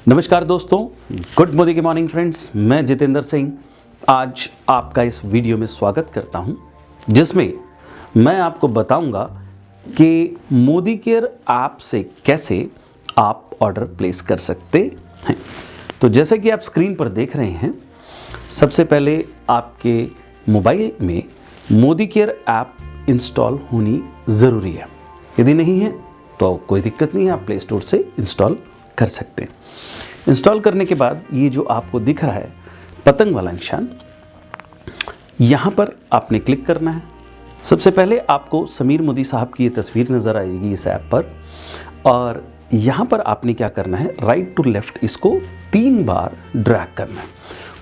नमस्कार दोस्तों, good morning friends. मैं जितेंद्र सिंह आज आपका इस वीडियो में स्वागत करता हूं, जिसमें मैं आपको बताऊंगा कि मोदी केयर ऐप से कैसे आप ऑर्डर प्लेस कर सकते हैं। तो जैसे कि आप स्क्रीन पर देख रहे हैं, सबसे पहले आपके मोबाइल में मोदी केयर ऐप इंस्टॉल होनी ज़रूरी है। यदि नहीं है तो कोई दिक्कत नहीं है, आप प्ले स्टोर से इंस्टॉल कर सकते हैं। इंस्टॉल करने के बाद ये जो आपको दिख रहा है पतंग वाला निशान, यहाँ पर आपने क्लिक करना है। सबसे पहले आपको समीर मोदी साहब की ये तस्वीर नज़र आएगी इस ऐप पर, और यहाँ पर आपने क्या करना है, राइट टू लेफ्ट इसको 3 बार ड्रैग करना है।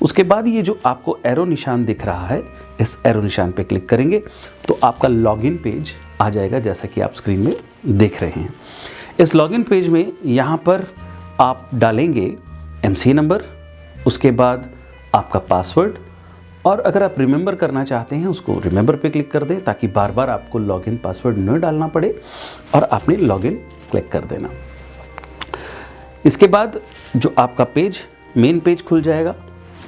उसके बाद ये जो आपको एरो निशान दिख रहा है, इस एरो निशान पे क्लिक करेंगे तो आपका लॉगिन पेज आ जाएगा, जैसा कि आप स्क्रीन में देख रहे हैं। इस लॉगिन पेज में यहाँ पर आप डालेंगे MCA नंबर, उसके बाद आपका पासवर्ड, और अगर आप रिमेंबर करना चाहते हैं उसको रिमेंबर पे क्लिक कर दें, ताकि बार बार आपको लॉगिन पासवर्ड न डालना पड़े, और आपने लॉगिन क्लिक कर देना। इसके बाद जो आपका पेज मेन पेज खुल जाएगा,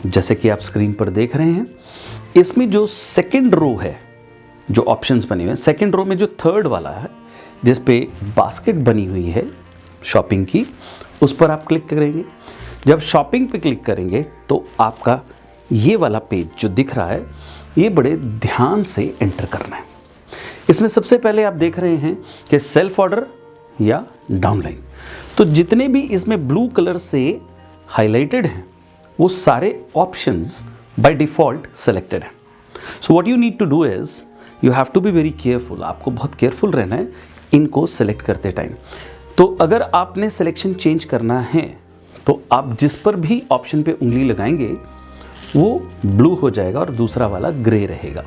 जैसे कि आप स्क्रीन पर देख रहे हैं। इसमें जो सेकंड रो है, जो ऑप्शंस बने हुए हैं, सेकंड रो में जो थर्ड वाला है जिस पे बास्केट बनी हुई है शॉपिंग की, उस पर आप क्लिक करेंगे। जब शॉपिंग पे क्लिक करेंगे तो आपका ये वाला पेज जो दिख रहा है, ये बड़े ध्यान से एंटर करना है। इसमें सबसे पहले आप देख रहे हैं कि सेल्फ ऑर्डर या डाउनलाइन। तो जितने भी इसमें ब्लू कलर से हाईलाइटेड हैं वो सारे ऑप्शंस बाय डिफ़ॉल्ट सेलेक्टेड हैं। So what you need to do is you have to be very careful. आपको बहुत केयरफुल रहना है इनको सेलेक्ट करते टाइम। तो अगर आपने सिलेक्शन चेंज करना है तो आप जिस पर भी ऑप्शन पे उंगली लगाएंगे वो ब्लू हो जाएगा और दूसरा वाला ग्रे रहेगा।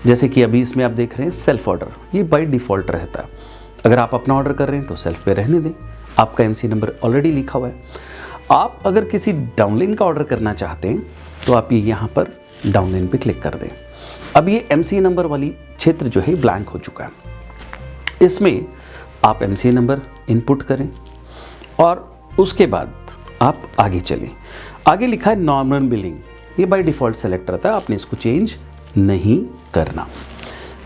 जैसे कि अभी इसमें आप देख रहे हैं सेल्फ ऑर्डर, ये बाय डिफ़ॉल्ट रहता है। अगर आप अपना ऑर्डर कर रहे हैं तो सेल्फ पे रहने दें, आपका MCA नंबर ऑलरेडी लिखा हुआ है। आप अगर किसी डाउनलाइन का ऑर्डर करना चाहते हैं तो आप ये यहाँ पर डाउनलाइन पे क्लिक कर दें। अब ये MCA नंबर वाली क्षेत्र जो है ब्लैंक हो चुका है। इसमें आप MCA नंबर इनपुट करें और उसके बाद आप आगे चलें। आगे लिखा है नॉर्मल बिलिंग, ये बाय डिफ़ॉल्ट सेलेक्ट रहता है, आपने इसको चेंज नहीं करना।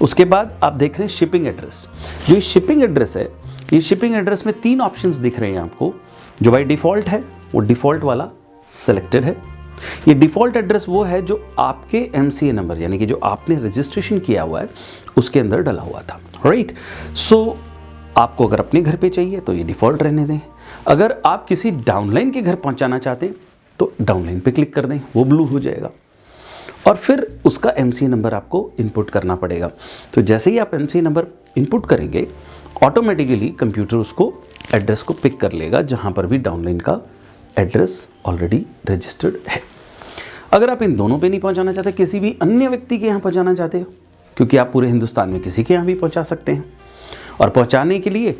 उसके बाद आप देख रहे हैं शिपिंग एड्रेस। जो शिपिंग एड्रेस है, ये शिपिंग एड्रेस में 3 ऑप्शंस दिख रहे हैं आपको। जो बाय डिफ़ॉल्ट है वो डिफ़ॉल्ट वाला सेलेक्टेड है। ये डिफ़ॉल्ट एड्रेस वो है जो आपके MCA नंबर यानी कि जो आपने रजिस्ट्रेशन किया हुआ है उसके अंदर डला हुआ था, राइट। सो आपको अगर अपने घर पे चाहिए तो ये डिफ़ॉल्ट रहने दें। अगर आप किसी डाउनलाइन के घर पहुंचाना चाहते हैं तो डाउनलाइन पे क्लिक कर दें, वो ब्लू हो जाएगा, और फिर उसका MCA नंबर आपको इनपुट करना पड़ेगा। तो जैसे ही आप MCA नंबर इनपुट करेंगे ऑटोमेटिकली कंप्यूटर उसको एड्रेस को पिक कर लेगा जहां पर भी डाउनलाइन का एड्रेस ऑलरेडी रजिस्टर्ड है। अगर आप इन दोनों पे नहीं पहुंचाना चाहते, किसी भी अन्य व्यक्ति के यहाँ पहुंचाना चाहते हो, क्योंकि आप पूरे हिंदुस्तान में किसी के यहाँ भी पहुंचा सकते हैं, और पहुंचाने के लिए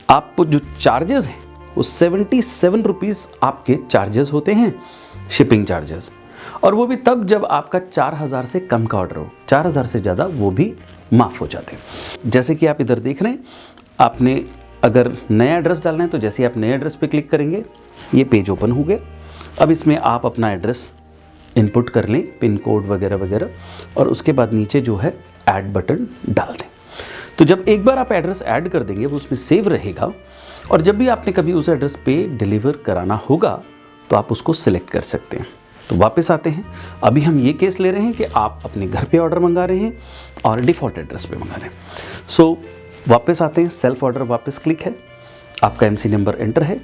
आपको जो चार्जेस हैं वो 77 रुपीज़ आपके चार्जेस होते हैं, शिपिंग चार्जेस। और वो भी तब जब आपका 4000 से कम का ऑर्डर हो, 4000 से ज़्यादा वो भी माफ़ हो जाते हैं। जैसे कि आप इधर देख रहे हैं, आपने अगर नया एड्रेस डालना है तो जैसे आप नए एड्रेस पे क्लिक करेंगे ये पेज ओपन हो गया। अब इसमें आप अपना एड्रेस इनपुट कर लें, पिन कोड वगैरह वगैरह, और उसके बाद नीचे जो है ऐड बटन डाल दें। तो जब एक बार आप एड्रेस ऐड कर देंगे वो उसमें सेव रहेगा, और जब भी आपने कभी उस एड्रेस पे डिलीवर कराना होगा तो आप उसको सिलेक्ट कर सकते हैं। तो वापस आते हैं, अभी हम ये केस ले रहे हैं कि आप अपने घर पे ऑर्डर मंगा रहे हैं और डिफ़ॉल्ट एड्रेस पे मंगा रहे हैं। सो वापस आते हैं, सेल्फ ऑर्डर वापस क्लिक है, आपका MCA नंबर एंटर है,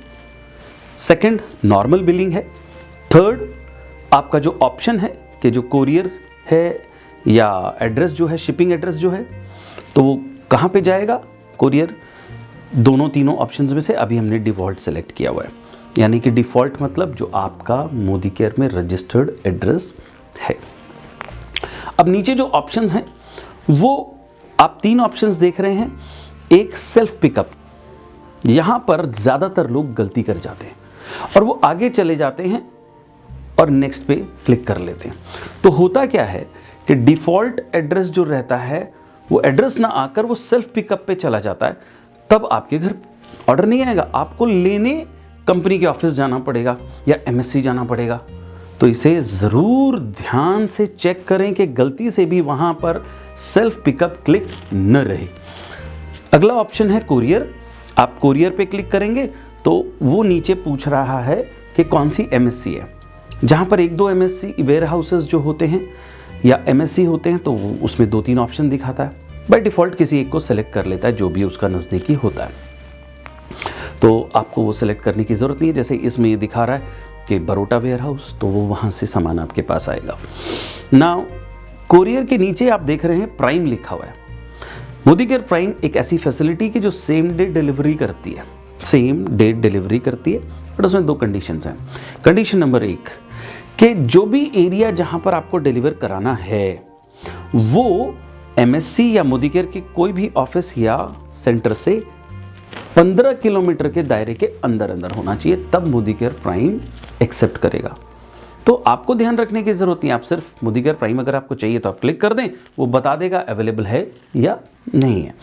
सेकंड नॉर्मल बिलिंग है, थर्ड आपका जो ऑप्शन है कि जो कोरियर है या एड्रेस जो है, शिपिंग एड्रेस जो है, तो वो कहाँ पे जाएगा कोरियर। दोनों तीनों ऑप्शंस में से अभी हमने डिफ़ॉल्ट सेलेक्ट किया हुआ है, यानी कि डिफ़ॉल्ट मतलब जो आपका मोदी केयर में रजिस्टर्ड एड्रेस है। अब नीचे जो ऑप्शंस हैं वो आप 3 ऑप्शंस देख रहे हैं। एक सेल्फ पिकअप, यहाँ पर ज़्यादातर लोग गलती कर जाते हैं और वो आगे चले जाते हैं और नेक्स्ट पे क्लिक कर लेते हैं। तो होता क्या है कि डिफ़ॉल्ट एड्रेस जो रहता है वो एड्रेस ना आकर वो सेल्फ पिकअप पे चला जाता है, तब आपके घर ऑर्डर नहीं आएगा, आपको लेने कंपनी के ऑफिस जाना पड़ेगा या एमएससी जाना पड़ेगा, तो इसे ज़रूर ध्यान से चेक करें कि गलती से भी वहाँ पर सेल्फ पिकअप क्लिक न रहे। अगला ऑप्शन है कोरियर। आप कोरियर पे क्लिक करेंगे तो वो नीचे पूछ रहा है कि कौन सी एमएससी है। जहाँ पर 1-2 एमएससी वेयर हाउसेस जो होते हैं या एमएससी होते हैं तो वो उसमें 2-3 ऑप्शन दिखाता है। बाय डिफ़ॉल्ट किसी एक को सेलेक्ट कर लेता है जो भी उसका नज़दीकी होता है, तो आपको वो सेलेक्ट करने की ज़रूरत नहीं है। जैसे इसमें ये दिखा रहा है कि बरोटा वेयर हाउस, तो वो वहाँ से सामान आपके पास आएगा। नाउ कोरियर के नीचे आप देख रहे हैं प्राइम लिखा हुआ है। मोदी केयर प्राइम एक ऐसी फैसिलिटी की जो सेम डे डिलीवरी करती है, सेम डे डिलीवरी करती है, बट उसमें 2 कंडीशंस हैं। कंडीशन नंबर 1 कि जो भी एरिया जहाँ पर आपको डिलीवर कराना है वो एमएससी या मोदी केयर के कोई भी ऑफिस या सेंटर से 15 किलोमीटर के दायरे के अंदर होना चाहिए, तब मोदी केयर प्राइम एक्सेप्ट करेगा। तो आपको ध्यान रखने की ज़रूरत नहीं, आप सिर्फ मोदी केयर प्राइम अगर आपको चाहिए तो आप क्लिक कर दें, वो बता देगा अवेलेबल है या नहीं है।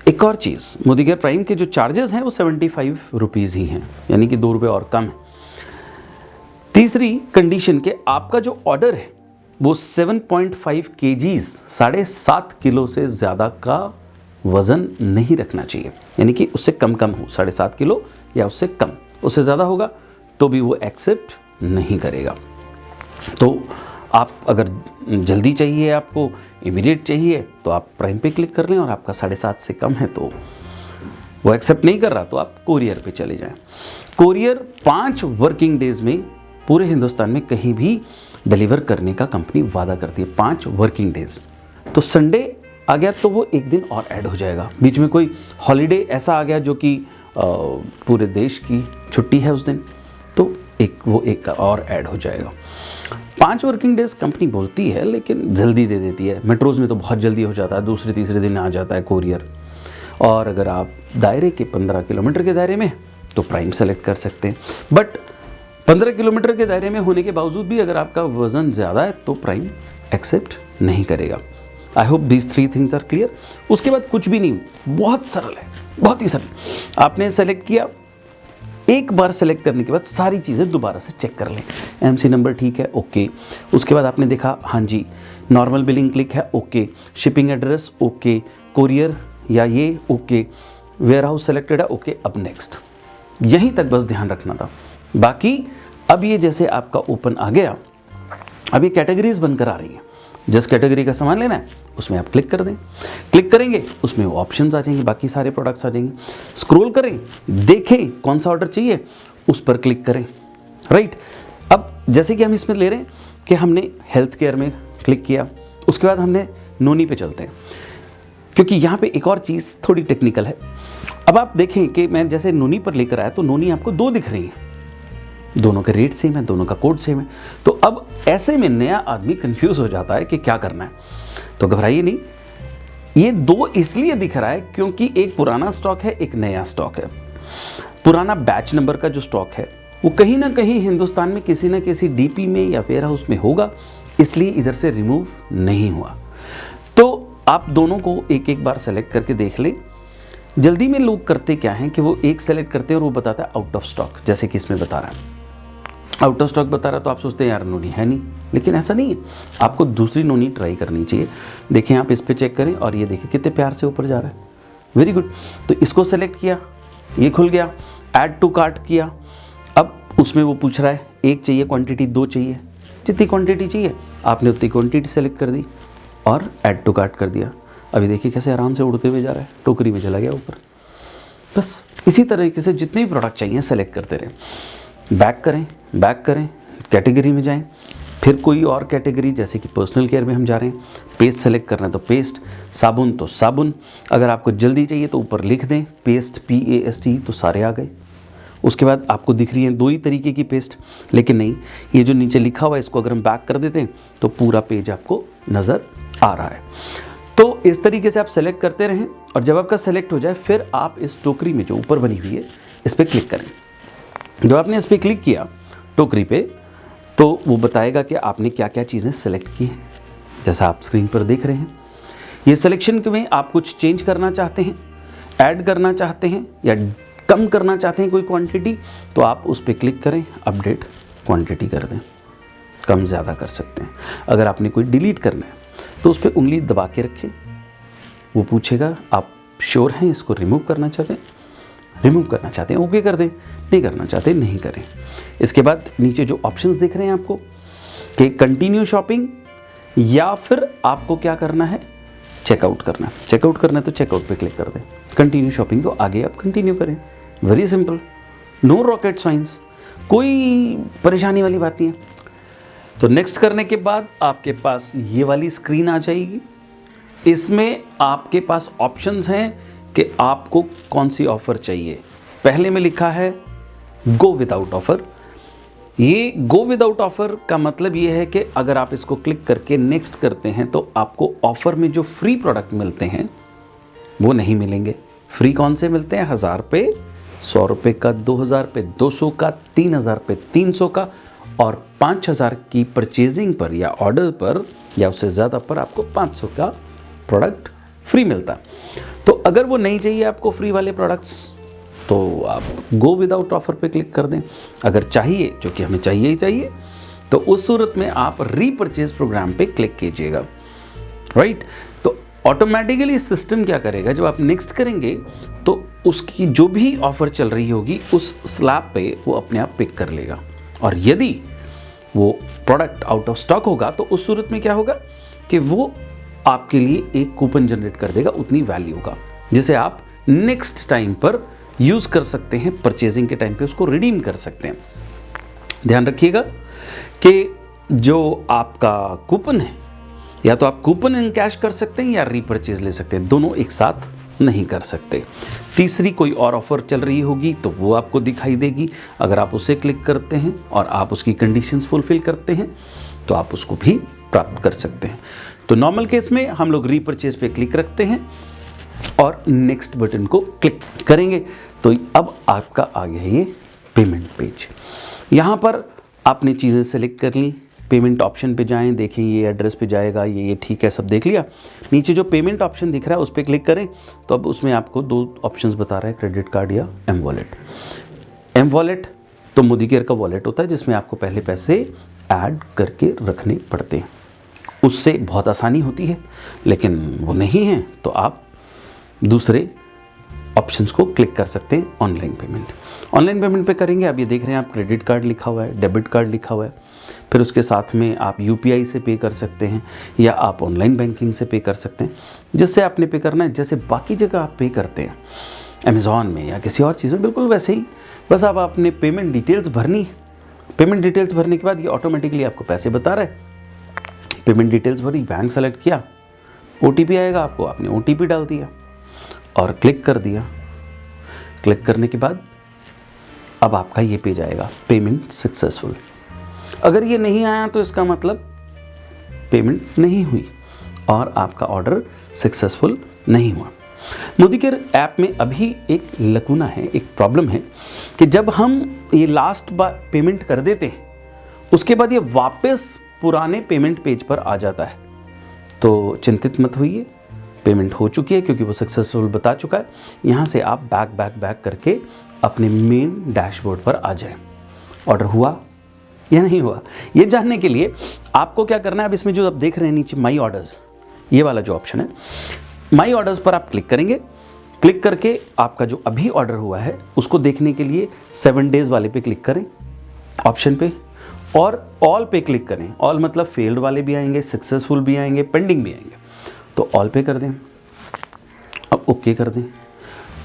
एक और चीज़, मोदी केयर प्राइम के जो चार्जेस हैं वो 75 रुपीज़ ही हैं, यानी कि 2 रुपये और कम है। तीसरी कंडीशन के आपका जो ऑर्डर है वो 7.5 kgs 7.5 किलो से ज़्यादा का वज़न नहीं रखना चाहिए, यानी कि उससे कम हो, 7.5 किलो या उससे कम। उससे ज़्यादा होगा तो भी वो एक्सेप्ट नहीं करेगा। तो आप अगर जल्दी चाहिए, आपको इमीडिएट चाहिए, तो आप प्राइम पे क्लिक कर लें, और आपका 7.5 से कम है तो वो एक्सेप्ट नहीं कर रहा तो आप कोरियर पे चले जाएं। कोरियर 5 वर्किंग डेज़ में पूरे हिंदुस्तान में कहीं भी डिलीवर करने का कंपनी वादा करती है, 5 वर्किंग डेज़। तो संडे आ गया तो वो एक दिन और ऐड हो जाएगा। बीच में कोई हॉलीडे ऐसा आ गया जो कि पूरे देश की छुट्टी है उस दिन, तो एक और ऐड हो जाएगा। 5 वर्किंग डेज़ कंपनी बोलती है, लेकिन जल्दी दे देती है। मेट्रोज़ में तो बहुत जल्दी हो जाता है, दूसरे तीसरे दिन आ जाता है कोरियर। और अगर आप दायरे के 15 किलोमीटर के दायरे में तो प्राइम सेलेक्ट कर सकते हैं, बट 15 किलोमीटर के दायरे में होने के बावजूद भी अगर आपका वज़न ज़्यादा है तो प्राइम एक्सेप्ट नहीं करेगा। I hope these 3 things are clear. उसके बाद कुछ भी नहीं, बहुत सरल है, बहुत ही सरल। आपने सेलेक्ट किया, एक बार सेलेक्ट करने के बाद सारी चीज़ें दोबारा से चेक कर लें। एमसी नंबर ठीक है, ओके। उसके बाद आपने देखा हाँ जी, नॉर्मल बिलिंग क्लिक है, okay. Shipping address okay, courier या ये ओके, वेयर हाउस सेलेक्टेड है, ओके। अब नेक्स्ट, यहीं तक बस ध्यान रखना था। बाकी अब ये जैसे आपका ओपन आ गया, अब ये कैटेगरीज बनकर आ रही हैं। जिस कैटेगरी का सामान लेना है उसमें आप क्लिक कर दें, क्लिक करेंगे उसमें वो ऑप्शंस आ जाएंगे, बाकी सारे प्रोडक्ट्स आ जाएंगे। स्क्रॉल करें, देखें कौन सा ऑर्डर चाहिए, उस पर क्लिक करें, राइट। अब जैसे कि हम इसमें ले रहे हैं कि हमने हेल्थ केयर में क्लिक किया, उसके बाद हमने नोनी पे चलते हैं, क्योंकि यहाँ पे एक और चीज़ थोड़ी टेक्निकल है। अब आप देखें कि मैं जैसे नोनी पर लेकर आया तो नोनी आपको 2 दिख रही है, दोनों का रेट सेम है, दोनों का कोड सेम है। तो अब ऐसे में नया आदमी कंफ्यूज हो जाता है कि क्या करना है। तो घबराइए नहीं, ये 2 इसलिए दिख रहा है क्योंकि एक पुराना स्टॉक है, एक नया स्टॉक है। पुराना बैच नंबर का जो स्टॉक है वो कहीं ना कहीं हिंदुस्तान में किसी न किसी डीपी में या वेयर हाउस में होगा, इसलिए इधर से रिमूव नहीं हुआ। तो आप दोनों को एक बार सेलेक्ट करके देख लें। जल्दी में लोग करते क्या हैं कि वो एक सेलेक्ट करते हैं और वो बताता है आउट ऑफ स्टॉक, जैसे कि इसमें बता रहा है आउट ऑफ स्टॉक बता रहा है, तो आप सोचते हैं यार नोनी है नहीं, लेकिन ऐसा नहीं है। आपको दूसरी नोनी ट्राई करनी चाहिए। देखें आप इस पे चेक करें और ये देखें कितने प्यार से ऊपर जा रहा है, वेरी गुड। तो इसको सेलेक्ट किया, ये खुल गया, ऐड टू कार्ट किया। अब उसमें वो पूछ रहा है 1 चाहिए क्वांटिटी, 2 चाहिए, जितनी क्वांटिटी चाहिए आपने उतनी क्वांटिटी सेलेक्ट कर दी और ऐड टू कार्ट कर दिया। अभी देखिए कैसे आराम से उड़ते हुए जा रहा है, टोकरी में चला गया ऊपर। बस इसी तरीके से जितने भी प्रोडक्ट चाहिए सेलेक्ट करते रहें। बैक करें, कैटेगरी में जाएं, फिर कोई और कैटेगरी, जैसे कि पर्सनल केयर में हम जा रहे हैं, पेस्ट सेलेक्ट करना है तो पेस्ट, साबुन तो साबुन। अगर आपको जल्दी चाहिए तो ऊपर लिख दें पेस्ट, PAST, तो सारे आ गए। उसके बाद आपको दिख रही है 2 ही तरीके की पेस्ट, लेकिन नहीं, ये जो नीचे लिखा हुआ है इसको अगर हम बैक कर देते हैं तो पूरा पेज आपको नज़र आ रहा है। तो इस तरीके से आप सेलेक्ट करते रहें, और जब आपका सेलेक्ट हो जाए फिर आप इस टोकरी में जो ऊपर बनी हुई है इस पर क्लिक करें। जब आपने इस पर क्लिक किया टोकरी पे, तो वो बताएगा कि आपने क्या क्या चीज़ें सेलेक्ट की हैं, जैसा आप स्क्रीन पर देख रहे हैं। ये सिलेक्शन में आप कुछ चेंज करना चाहते हैं, ऐड करना चाहते हैं या कम करना चाहते हैं कोई क्वांटिटी तो आप उस पर क्लिक करें, अपडेट क्वांटिटी कर दें, कम ज़्यादा कर सकते हैं। अगर आपने कोई डिलीट करना है तो उस पर उंगली दबा के रखें, वो पूछेगा आप श्योर हैं इसको रिमूव करना चाहते हैं, रिमूव करना चाहते हैं ओके कर दें, नहीं करना चाहते नहीं करें। इसके बाद नीचे जो ऑप्शंस दिख रहे हैं आपको कि कंटिन्यू शॉपिंग या फिर आपको क्या करना है, चेकआउट करना है। चेकआउट करना है तो चेकआउट पे क्लिक कर दें, कंटिन्यू शॉपिंग तो आगे आप कंटिन्यू करें। Very simple, no rocket science, कोई परेशानी वाली बात नहीं है। तो नेक्स्ट करने के बाद आपके पास ये वाली स्क्रीन आ जाएगी। इसमें आपके पास ऑप्शंस हैं कि आपको कौन सी ऑफ़र चाहिए। पहले में लिखा है गो विदाउट ऑफ़र। ये गो विदाउट ऑफ़र का मतलब ये है कि अगर आप इसको क्लिक करके नेक्स्ट करते हैं तो आपको ऑफ़र में जो फ्री प्रोडक्ट मिलते हैं वो नहीं मिलेंगे। फ्री कौन से मिलते हैं? 1000 पे 100 रुपये का, 2000 पे 200 का, 3000 पे 300 का और 5000 की परचेजिंग पर या ऑर्डर पर या उससे ज़्यादा पर आपको 500 का प्रोडक्ट फ्री मिलता। तो अगर वो नहीं चाहिए आपको फ्री वाले प्रोडक्ट्स तो आप गो विदाउट ऑफर पे क्लिक कर दें। अगर चाहिए, जो कि हमें चाहिए ही चाहिए, तो उस सूरत में आप रीपरचेज प्रोग्राम पे क्लिक कीजिएगा, राइट। तो ऑटोमेटिकली सिस्टम क्या करेगा, जब आप नेक्स्ट करेंगे तो उसकी जो भी ऑफर चल रही होगी उस स्लैब पे वो अपने आप पिक कर लेगा। और यदि वो प्रोडक्ट आउट ऑफ स्टॉक होगा तो उस सूरत में क्या होगा कि वो आपके लिए एक कूपन जनरेट कर देगा उतनी वैल्यू का, जिसे आप नेक्स्ट टाइम पर यूज़ कर सकते हैं, परचेजिंग के टाइम पे उसको रिडीम कर सकते हैं। ध्यान रखिएगा कि जो आपका कूपन है या तो आप कूपन इन कैश कर सकते हैं या रीपरचेज ले सकते हैं, दोनों एक साथ नहीं कर सकते। तीसरी कोई और ऑफ़र चल रही होगी तो वो आपको दिखाई देगी। अगर आप उसे क्लिक करते हैं और आप उसकी कंडीशंस फुलफिल करते हैं तो आप उसको भी प्राप्त कर सकते हैं। तो नॉर्मल केस में हम लोग रीपरचेज पे क्लिक रखते हैं और नेक्स्ट बटन को क्लिक करेंगे तो अब आपका आ गया ये पेमेंट पेज। यहाँ पर आपने चीज़ें सेलेक्ट कर ली, पेमेंट ऑप्शन पे जाएं, देखें ये एड्रेस पे जाएगा, ये ठीक है, सब देख लिया। नीचे जो पेमेंट ऑप्शन दिख रहा है उस पर क्लिक करें तो अब उसमें आपको 2 ऑप्शंस बता रहा है, क्रेडिट कार्ड या एम वॉलेट। एम वॉलेट तो मोदी केयर का वॉलेट होता है जिसमें आपको पहले पैसे ऐड करके रखने पड़ते हैं, उससे बहुत आसानी होती है। लेकिन वो नहीं है तो आप दूसरे ऑप्शंस को क्लिक कर सकते हैं। ऑनलाइन पेमेंट, ऑनलाइन पेमेंट पे करेंगे। अब ये देख रहे हैं आप क्रेडिट कार्ड लिखा हुआ है, डेबिट कार्ड लिखा हुआ है, फिर उसके साथ में आप यूपीआई से पे कर सकते हैं या आप ऑनलाइन बैंकिंग से पे कर सकते हैं। जिससे आपने पे करना है, जैसे बाकी जगह आप पे करते हैं अमेज़ॉन में या किसी और चीज़ में, बिल्कुल वैसे ही। बस आप आपने पेमेंट डिटेल्स भरनी, पेमेंट डिटेल्स भरने के बाद ये ऑटोमेटिकली आपको पैसे बता रहा है। पेमेंट डिटेल्स भरी, बैंक सेलेक्ट किया, ओटीपी आएगा आपको, आपने ओटीपी डाल दिया और क्लिक कर दिया। क्लिक करने के बाद अब आपका ये पेज आएगा, पेमेंट सक्सेसफुल। अगर ये नहीं आया तो इसका मतलब पेमेंट नहीं हुई और आपका ऑर्डर सक्सेसफुल नहीं हुआ। मोदी केयर ऐप में अभी एक लकूना है, एक प्रॉब्लम है कि जब हम ये लास्ट बार पेमेंट कर देते हैं उसके बाद ये वापस पुराने पेमेंट पेज पर आ जाता है। तो चिंतित मत होइए, पेमेंट हो चुकी है क्योंकि वो सक्सेसफुल बता चुका है। यहाँ से आप बैक करके अपने मेन डैशबोर्ड पर आ जाएं। ऑर्डर हुआ या नहीं हुआ, ये जानने के लिए आपको क्या करना है, अब इसमें जो आप देख रहे हैं नीचे माई ऑर्डर्स, ये वाला जो ऑप्शन है, माई ऑर्डर्स पर आप क्लिक करेंगे। क्लिक करके आपका जो अभी ऑर्डर हुआ है उसको देखने के लिए 7 डेज़ वाले पे क्लिक करें ऑप्शन पे, और ऑल पे क्लिक करें। ऑल मतलब फेल्ड वाले भी आएंगे, सक्सेसफुल भी आएंगे, पेंडिंग भी आएंगे। तो ऑल पे कर दें, अब ओके कर दें।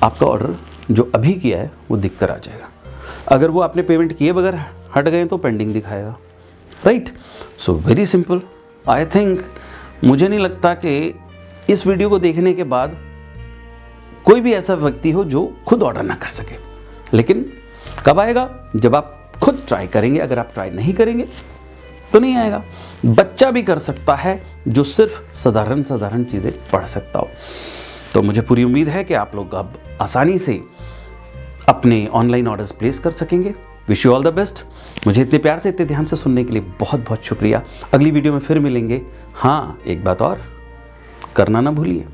आपका ऑर्डर जो अभी किया है वो दिख कर आ जाएगा। अगर वो आपने पेमेंट किए बगैर हट गए तो पेंडिंग दिखाएगा, right. So very simple. I think, मुझे नहीं लगता कि इस वीडियो को देखने के बाद कोई भी ऐसा व्यक्ति हो जो खुद ऑर्डर ना कर सके। लेकिन कब आएगा? जब आप खुद ट्राई करेंगे। अगर आप ट्राई नहीं करेंगे तो नहीं आएगा। बच्चा भी कर सकता है जो सिर्फ साधारण चीज़ें पढ़ सकता हो। तो मुझे पूरी उम्मीद है कि आप लोग अब आसानी से अपने ऑनलाइन ऑर्डर्स प्लेस कर सकेंगे। Wish you all the best. मुझे इतने प्यार से, इतने ध्यान से सुनने के लिए बहुत बहुत शुक्रिया। अगली वीडियो में फिर मिलेंगे। हाँ, एक बात और करना ना भूलिए,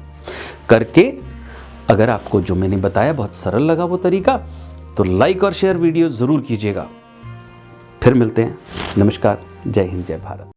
करके अगर आपको जो मैंने बताया बहुत सरल लगा वो तरीका, तो लाइक और शेयर वीडियो ज़रूर कीजिएगा। फिर मिलते हैं। नमस्कार। जय हिंद, जय भारत।